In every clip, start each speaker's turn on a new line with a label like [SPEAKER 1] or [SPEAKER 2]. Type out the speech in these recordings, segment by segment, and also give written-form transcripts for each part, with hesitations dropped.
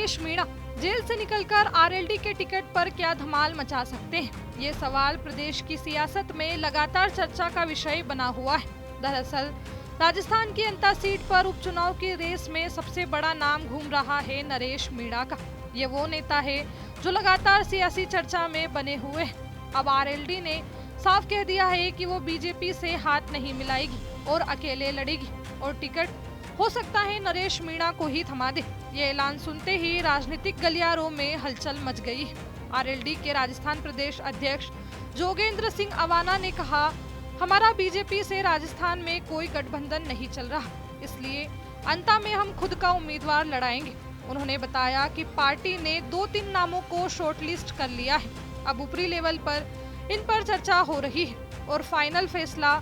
[SPEAKER 1] Naresh Meena jail से निकलकर RLD के टिकट पर क्या धमाल मचा सकते हैं? ये सवाल प्रदेश की सियासत में लगातार चर्चा का विषय बना हुआ है। दरअसल राजस्थान की अंता सीट पर उपचुनाव की रेस में सबसे बड़ा नाम घूम रहा है नरेश मीणा का। ये वो नेता है जो लगातार सियासी चर्चा में बने हुए हैं। अब आरएलडी ने साफ कह दिया है कि वो बीजेपी से हाथ नहीं मिलाएगी और अकेले लड़ेगी और टिकट हो सकता है नरेश मीणा को ही थमा दे। ये ऐलान सुनते ही राजनीतिक गलियारों में हलचल मच गई है। आरएलडी के राजस्थान प्रदेश अध्यक्ष जोगेंद्र सिंह अवाना ने कहा, हमारा बीजेपी से राजस्थान में कोई गठबंधन नहीं चल रहा, इसलिए अंता में हम खुद का उम्मीदवार लड़ाएंगे। उन्होंने बताया कि पार्टी ने 2-3 नामों को शॉर्टलिस्ट कर लिया है। अब ऊपरी लेवल पर इन पर चर्चा हो रही है और फाइनल फैसला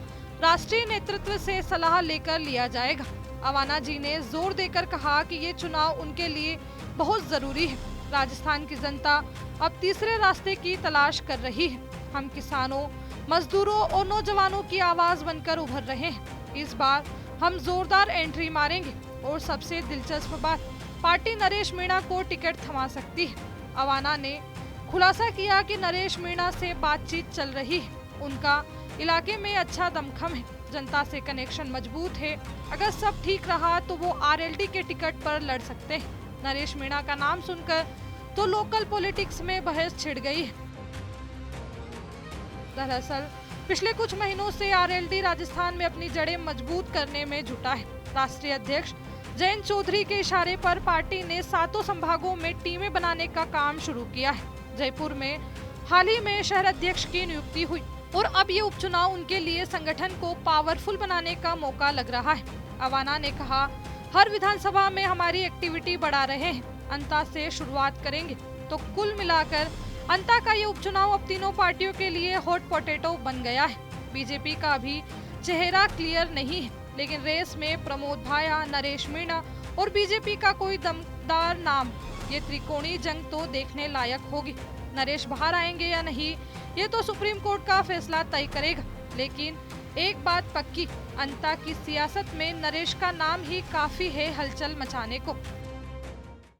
[SPEAKER 1] राष्ट्रीय नेतृत्व से सलाह लेकर लिया जाएगा। अवाना जी ने जोर देकर कहा कि ये चुनाव उनके लिए बहुत जरूरी है। राजस्थान की जनता अब तीसरे रास्ते की तलाश कर रही है। हम किसानों, मजदूरों और नौजवानों की आवाज बनकर उभर रहे हैं। इस बार हम जोरदार एंट्री मारेंगे और सबसे दिलचस्प बात, पार्टी नरेश मीणा को टिकट थमा सकती है। अवाना ने खुलासा किया कि नरेश मीणा से बातचीत चल रही है। उनका इलाके में अच्छा दमखम है, जनता से कनेक्शन मजबूत है। अगर सब ठीक रहा तो वो आरएलडी के टिकट पर लड़ सकते हैं। नरेश मीणा का नाम सुनकर तो लोकल पॉलिटिक्स में बहस छिड़ गई है। दरअसल पिछले कुछ महीनों से आरएलडी राजस्थान में अपनी जड़ें मजबूत करने में जुटा है। राष्ट्रीय अध्यक्ष जयंत चौधरी के इशारे पर पार्टी ने 7 संभागों में टीमें बनाने का काम शुरू किया है। जयपुर में हाल ही में शहर अध्यक्ष की नियुक्ति हुई और अब ये उपचुनाव उनके लिए संगठन को पावरफुल बनाने का मौका लग रहा है। अवाना ने कहा, हर विधानसभा में हमारी एक्टिविटी बढ़ा रहे हैं। अंता से शुरुआत करेंगे तो कुल मिलाकर अंता का ये उपचुनाव अब तीनों पार्टियों के लिए हॉट पोटैटो बन गया है। बीजेपी का अभी चेहरा क्लियर नहीं है, लेकिन रेस में प्रमोद भाया, नरेश मीणा और बीजेपी का कोई दमदार नाम, ये त्रिकोणीय जंग तो देखने लायक होगी। नरेश बाहर आएंगे या नहीं, ये तो सुप्रीम कोर्ट का फैसला तय करेगा। लेकिन एक बात पक्की, अंता की सियासत में नरेश का नाम ही काफी है हलचल मचाने को।